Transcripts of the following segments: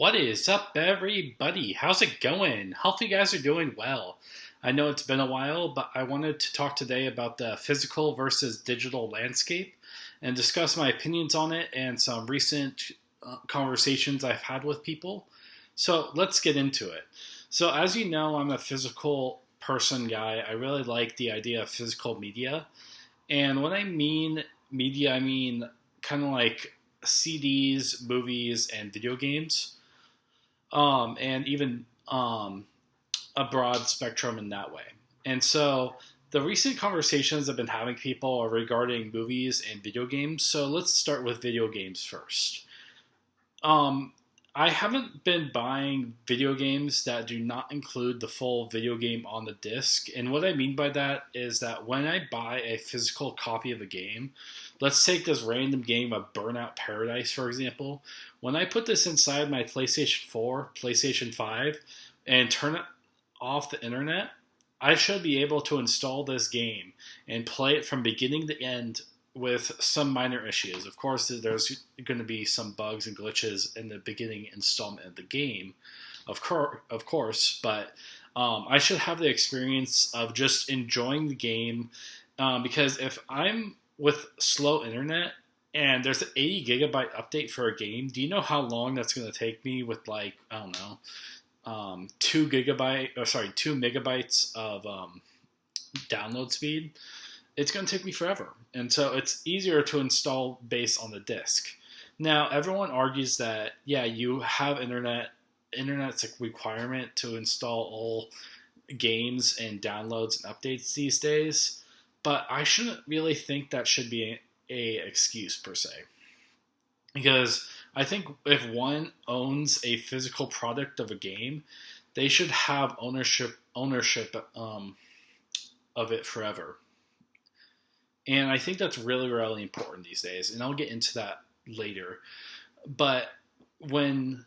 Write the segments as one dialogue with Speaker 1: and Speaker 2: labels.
Speaker 1: What is up, everybody? How's it going? Hope you guys are doing well. I know it's been a while, but I wanted to talk today about the physical versus digital landscape and discuss my opinions on it and some recent conversations I've had with people. So let's get into it. So, as you know, I'm a physical person guy. I really like the idea of physical media. And when I mean media, I mean kind of like CDs, movies, and video games, and even a broad spectrum in that way. And so the recent conversations I've been having people are regarding movies and video games. So let's start with video games first. Um, I haven't been buying video games that do not include the full video game on the disc. And what I mean by that is that when I buy a physical copy of a game, let's take this random game of Burnout Paradise, for example. When I put this inside my PlayStation 4, PlayStation 5, and turn it off the internet, I should be able to install this game and play it from beginning to end with some minor issues. Of course, there's going to be some bugs and glitches in the beginning installment of the game, of course, but I should have the experience of just enjoying the game because if I'm with slow internet and there's an 80 gigabyte update for a game, do you know how long that's going to take me with like, I don't know, 2 megabytes of download speed? It's going to take me forever. And so it's easier to install based on the disk. Now, everyone argues that, yeah, you have internet. Internet's a requirement to install all games and downloads and updates these days. But I shouldn't really think that should be a excuse per se. Because I think if one owns a physical product of a game, they should have ownership of it forever. And I think that's really, really important these days. And I'll get into that later. But when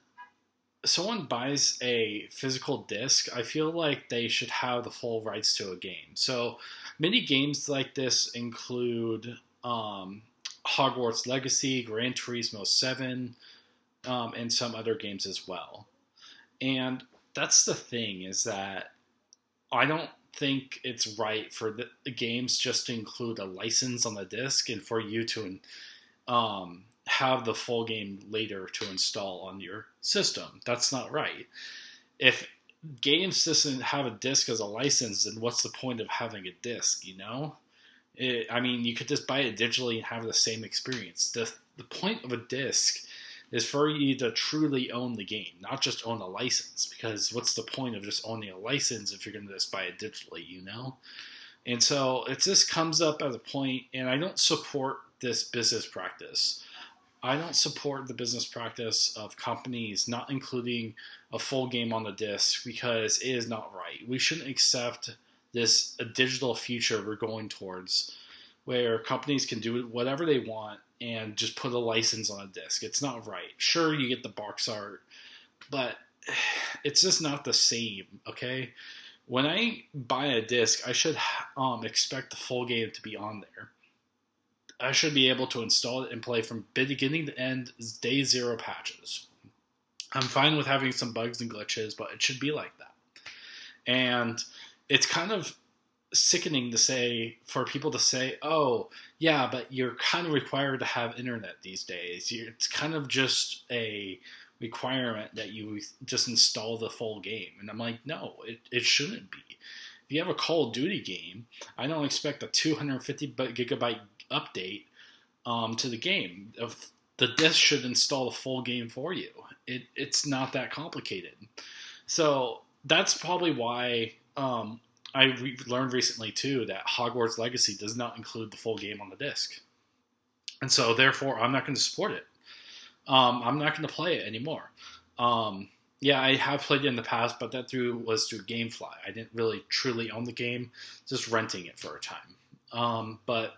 Speaker 1: someone buys a physical disc, I feel like they should have the full rights to a game. So many games like this include Hogwarts Legacy, Gran Turismo 7, and some other games as well. And that's the thing, is that I don't think it's right for the games just to include a license on the disc and for you to have the full game later to install on your system. That's not right. If games doesn't have a disc as a license, then what's the point of having a disc, you know? I mean, you could just buy it digitally and have the same experience. The point of a disc is for you to truly own the game, not just own a license. Because what's the point of just owning a license if you're going to just buy it digitally, you know? And so it just comes up as a point, and I don't support this business practice. I don't support the business practice of companies not including a full game on the disc because it is not right. We shouldn't accept this a digital future we're going towards where companies can do whatever they want and just put a license on a disc. It's not right. Sure, you get the box art, but it's just not the same, okay? When I buy a disc, I should expect the full game to be on there. I should be able to install it and play from beginning to end, day zero patches. I'm fine with having some bugs and glitches, but it should be like that. And it's kind of sickening to say, for people to say, oh, yeah, but you're kind of required to have internet these days. It's kind of just a requirement that you just install the full game. And I'm like, no, it shouldn't be. If you have a Call of Duty game, I don't expect a 250 gigabyte update to the game. The disc should install the full game for you. It's not that complicated. So that's probably why learned recently too that Hogwarts Legacy does not include the full game on the disc. And so therefore I'm not going to support it. I'm not going to play it anymore. Yeah, I have played it in the past, but that was through GameFly. I didn't really truly own the game, just renting it for a time. But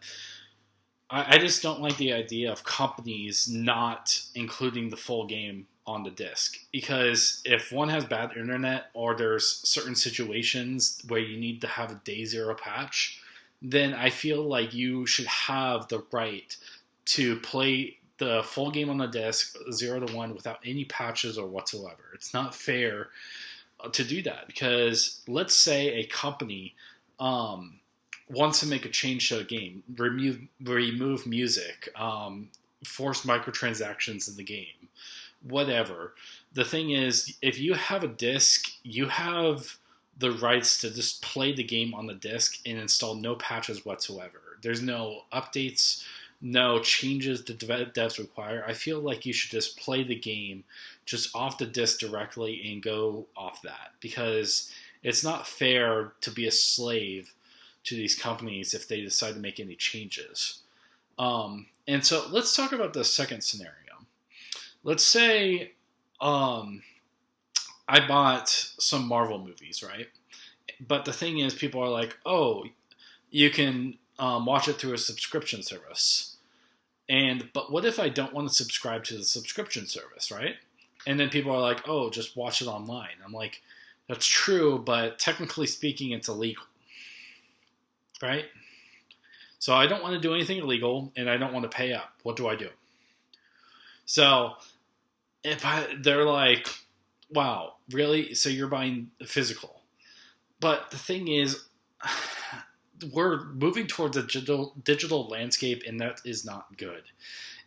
Speaker 1: I just don't like the idea of companies not including the full game on the disc. Because if one has bad internet or there's certain situations where you need to have a day zero patch, then I feel like you should have the right to play the full game on the disc 0 to 1 without any patches or whatsoever. It's not fair to do that, because let's say a company wants to make a change to a game, remove music, force microtransactions in the game, whatever. The thing is, if you have a disc, you have the rights to just play the game on the disc and install no patches whatsoever. There's no updates, no changes the devs require. I feel like you should just play the game just off the disc directly and go off that, because it's not fair to be a slave to these companies if they decide to make any changes. And so let's talk about the second scenario. Let's say I bought some Marvel movies, right? But the thing is, people are like, oh, you can watch it through a subscription service. But what if I don't want to subscribe to the subscription service, right? And then people are like, oh, just watch it online. I'm like, that's true, but technically speaking, it's illegal, right? So I don't want to do anything illegal, and I don't want to pay up. What do I do? So they're like, wow, really? So you're buying physical. But the thing is, we're moving towards a digital landscape, and that is not good.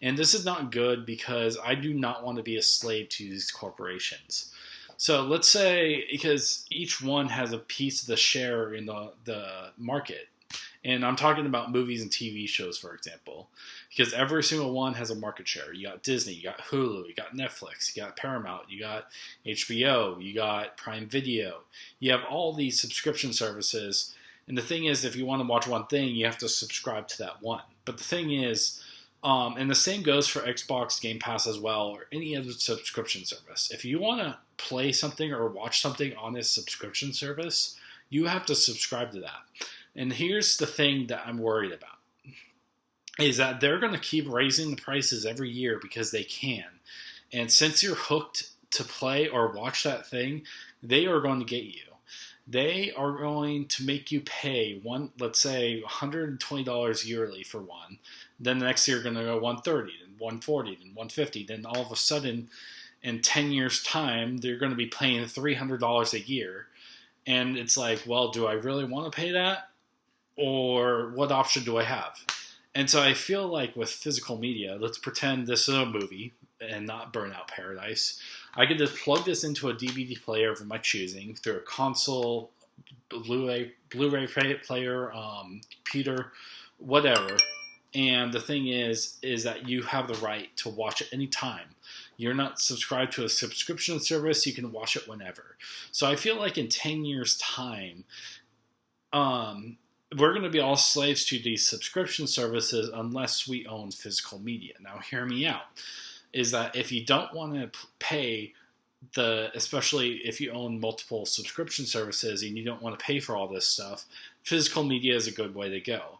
Speaker 1: And this is not good because I do not want to be a slave to these corporations. So let's say, because each one has a piece of the share in the market. And I'm talking about movies and TV shows, for example, because every single one has a market share. You got Disney, you got Hulu, you got Netflix, you got Paramount, you got HBO, you got Prime Video. You have all these subscription services. And the thing is, if you want to watch one thing, you have to subscribe to that one. But the thing is, and the same goes for Xbox Game Pass as well, or any other subscription service. If you want to play something or watch something on this subscription service, you have to subscribe to that. And here's the thing that I'm worried about, is that they're going to keep raising the prices every year because they can. And since you're hooked to play or watch that thing, they are going to get you. They are going to make you pay let's say $120 yearly for one. Then the next year you're going to go $130, then $140, then $150. Then all of a sudden, in 10 years' time, they're going to be paying $300 a year. And it's like, well, do I really want to pay that? Or what option do I have? And so I feel like with physical media, let's pretend this is a movie and not Burnout Paradise. I could just plug this into a DVD player of my choosing through a console, Blu-ray player, computer, whatever. And the thing is that you have the right to watch it anytime. You're not subscribed to a subscription service. You can watch it whenever. So I feel like in 10 years' time, we're going to be all slaves to these subscription services unless we own physical media. Now, hear me out. Is that if you don't want to pay especially if you own multiple subscription services and you don't want to pay for all this stuff, physical media is a good way to go.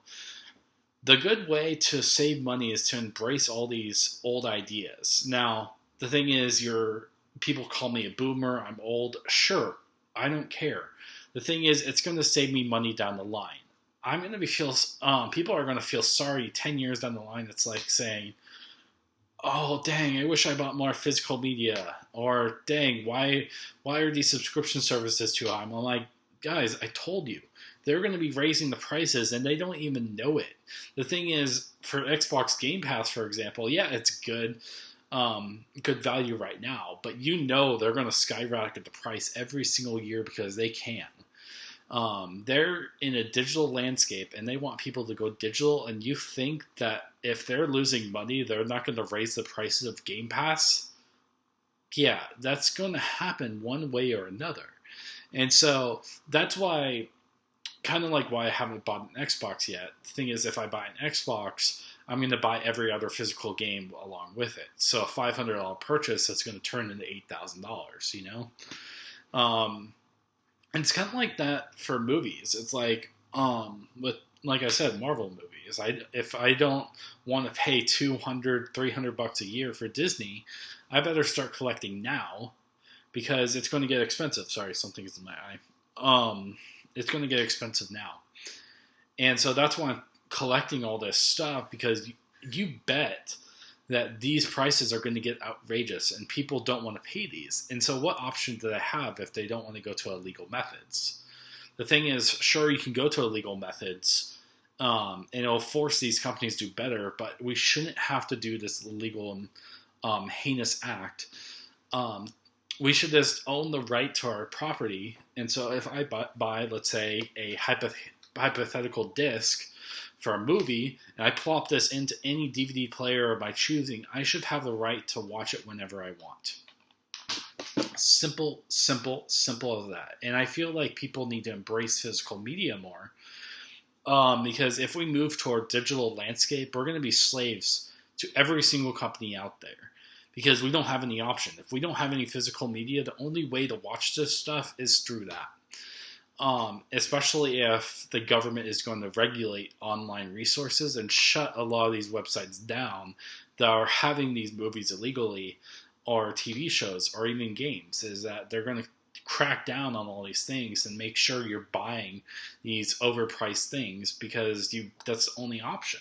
Speaker 1: The good way to save money is to embrace all these old ideas. Now, the thing is, people call me a boomer, I'm old. Sure, I don't care. The thing is, it's going to save me money down the line. People are going to feel sorry 10 years down the line. It's like saying, oh, dang, I wish I bought more physical media. Or, dang, why are these subscription services too high? I'm like, guys, I told you. They're going to be raising the prices, and they don't even know it. The thing is, for Xbox Game Pass, for example, yeah, it's good value right now. But you know they're going to skyrocket the price every single year because they can. They're in a digital landscape, and they want people to go digital, and you think that if they're losing money, they're not going to raise the prices of Game Pass? Yeah, that's going to happen one way or another. And so that's why, kind of like why I haven't bought an Xbox yet. The thing is, if I buy an Xbox, I'm going to buy every other physical game along with it. So a $500 purchase, that's going to turn into $8,000, you know? And it's kind of like that for movies. It's like, with, like I said, Marvel movies. If I don't want to pay $200, $300 a year for Disney, I better start collecting now because it's going to get expensive. Sorry, something's in my eye. It's going to get expensive now. And so that's why I'm collecting all this stuff, because you bet that these prices are going to get outrageous and people don't want to pay these. And so what option do they have if they don't want to go to illegal methods? The thing is, sure, you can go to illegal methods, and it'll force these companies to do better, but we shouldn't have to do this illegal and heinous act. We should just own the right to our property. And so if I buy let's say, a hypothetical disc for a movie, and I plop this into any DVD player of my choosing, I should have the right to watch it whenever I want. Simple as that. And I feel like people need to embrace physical media more, because if we move toward digital landscape, we're going to be slaves to every single company out there, because we don't have any option. If we don't have any physical media, the only way to watch this stuff is through that. Especially if the government is going to regulate online resources and shut a lot of these websites down that are having these movies illegally, or TV shows, or even games, is that they're going to crack down on all these things and make sure you're buying these overpriced things, because that's the only option.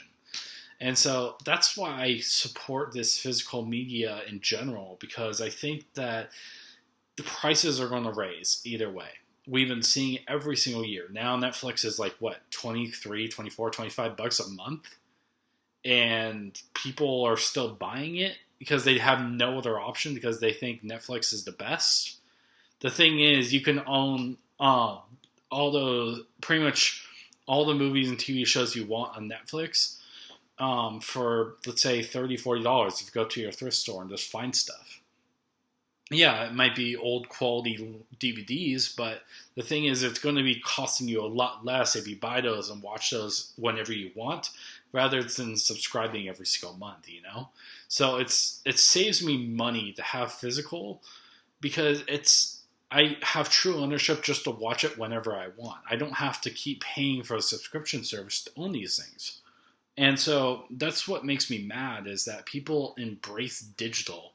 Speaker 1: And so that's why I support this physical media in general, because I think that the prices are going to raise either way. We've been seeing it every single year. Now Netflix is like, what, 23, 24, 25 bucks a month? And people are still buying it because they have no other option, because they think Netflix is the best. The thing is, you can own pretty much all the movies and TV shows you want on Netflix for, let's say, $30, $40 if you go to your thrift store and just find stuff. Yeah, it might be old quality DVDs, but the thing is, it's going to be costing you a lot less if you buy those and watch those whenever you want, rather than subscribing every single month, you know? So it saves me money to have physical, because I have true ownership just to watch it whenever I want. I don't have to keep paying for a subscription service to own these things. And so that's what makes me mad, is that people embrace digital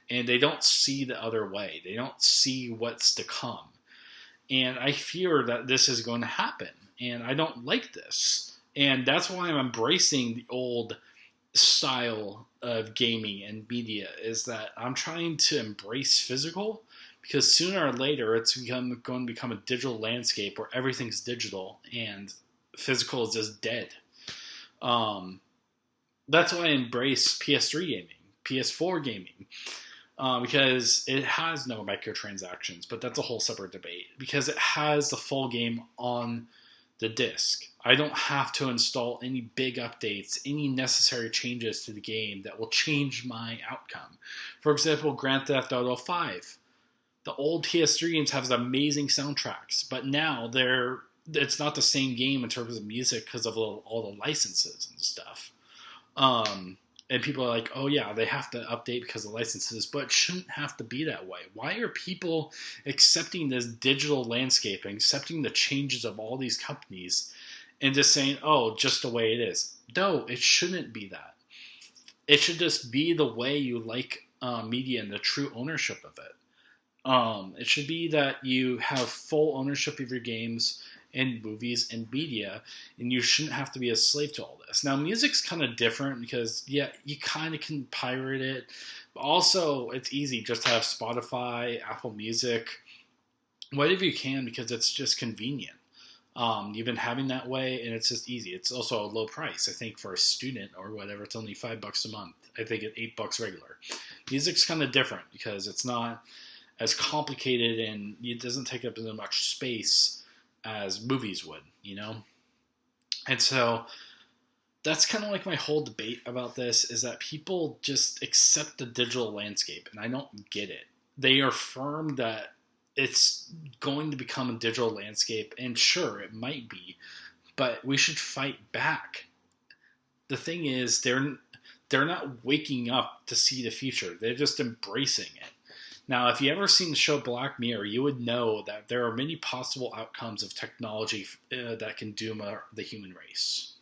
Speaker 1: and they don't see the other way. They don't see what's to come. And I fear that this is going to happen. And I don't like this. And that's why I'm embracing the old style of gaming and media, is that I'm trying to embrace physical, because sooner or later it's going to become a digital landscape where everything's digital and physical is just dead. That's why I embrace PS3 gaming, PS4 gaming, because it has no microtransactions, but that's a whole separate debate, because it has the full game on the disc. I don't have to install any big updates, any necessary changes to the game that will change my outcome. For example, Grand Theft Auto 5. The old PS3 games have amazing soundtracks, but now it's not the same game in terms of music because of all the licenses and stuff. And people are like, oh yeah, they have to update because of licenses, but it shouldn't have to be that way. Why are people accepting this digital landscape and accepting the changes of all these companies and just saying, oh, just the way it is? No, it shouldn't be that. It should just be the way you like media and the true ownership of it. It should be that you have full ownership of your games and movies and media, and you shouldn't have to be a slave to all this. Now, music's kind of different because, yeah, you kind of can pirate it, but also it's easy just to have Spotify, Apple Music, whatever you can, because it's just convenient. You've been having that way, and it's just easy. It's also a low price. I think for a student or whatever, it's only $5 a month. I think it's $8 regular. Music's kind of different because it's not as complicated and it doesn't take up as much space as movies would, you know? And so that's kind of like my whole debate about this, is that people just accept the digital landscape, and I don't get it. They are firm that it's going to become a digital landscape, and sure, it might be, but we should fight back. The thing is, they're not waking up to see the future. They're just embracing it. Now, if you ever seen the show Black Mirror, you would know that there are many possible outcomes of technology that can doom the human race.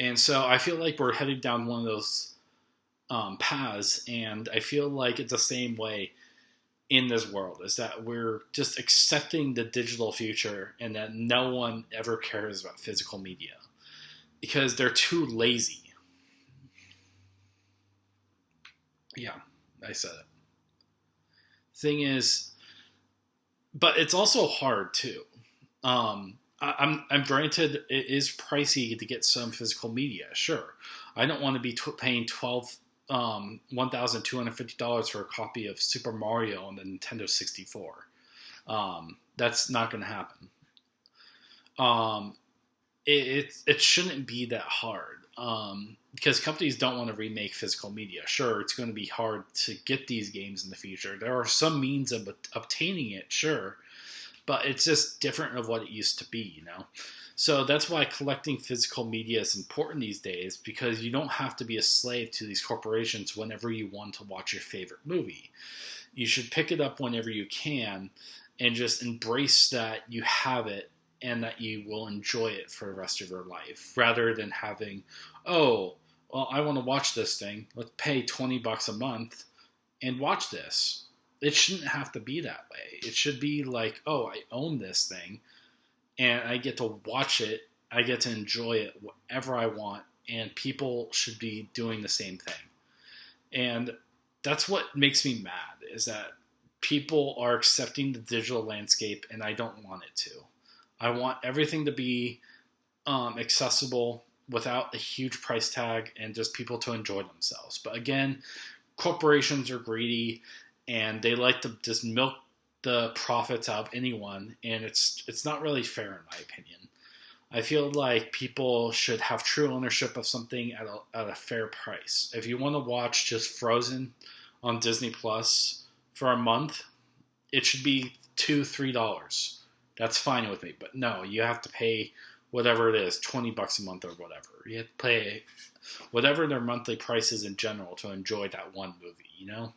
Speaker 1: And so I feel like we're heading down one of those paths, and I feel like it's the same way in this world, is that we're just accepting the digital future and that no one ever cares about physical media because they're too lazy. Yeah, I said it. Thing is, but it's also hard too. I'm granted it is pricey to get some physical media. Sure, I don't want to be paying $1,250 for a copy of Super Mario on the Nintendo 64. That's not going to happen. Um, it shouldn't be that hard, because companies don't want to remake physical media. Sure, it's going to be hard to get these games in the future. There are some means of obtaining it, sure, but it's just different of what it used to be, you know. So that's why collecting physical media is important these days, because you don't have to be a slave to these corporations whenever you want to watch your favorite movie. You should pick it up whenever you can and just embrace that you have it and that you will enjoy it for the rest of your life, rather than having, oh, well, I want to watch this thing. Let's pay $20 a month and watch this. It shouldn't have to be that way. It should be like, oh, I own this thing and I get to watch it. I get to enjoy it whatever I want, and people should be doing the same thing. And that's what makes me mad, is that people are accepting the digital landscape and I don't want it to. I want everything to be accessible without a huge price tag and just people to enjoy themselves. But again, corporations are greedy and they like to just milk the profits out of anyone, and it's not really fair in my opinion. I feel like people should have true ownership of something at a fair price. If you want to watch just Frozen on Disney Plus for a month, it should be $2-3. That's fine with me. But no, you have to pay whatever it is, $20 a month or whatever. You have to pay whatever their monthly price is in general to enjoy that one movie, you know?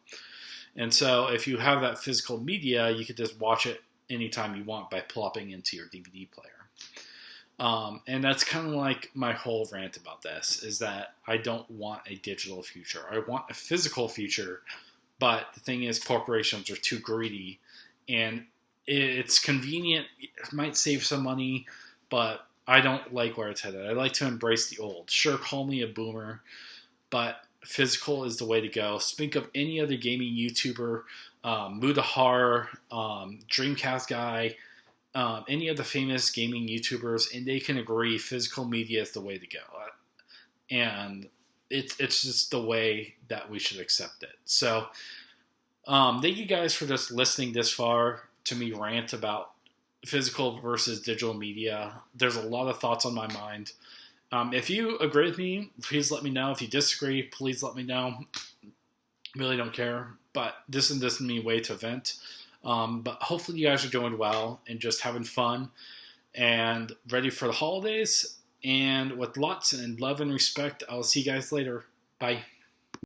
Speaker 1: And so if you have that physical media, you could just watch it anytime you want by plopping into your DVD player. And that's kind of like my whole rant about this, is that I don't want a digital future. I want a physical future, but the thing is corporations are too greedy, and it's convenient. It might save some money, but I don't like where it's headed. I like to embrace the old. Sure, call me a boomer, but physical is the way to go. Think of any other gaming YouTuber, Mudahar, Dreamcast guy, any of the famous gaming YouTubers, and they can agree physical media is the way to go. And it's just the way that we should accept it. So thank you guys for just listening this far to me rant about physical versus digital media. There's a lot of thoughts on my mind. If you agree with me, please let me know. If you disagree, please let me know. Really don't care. But this is me way to vent. But hopefully you guys are doing well and just having fun and ready for the holidays. And with lots and love and respect, I'll see you guys later. Bye.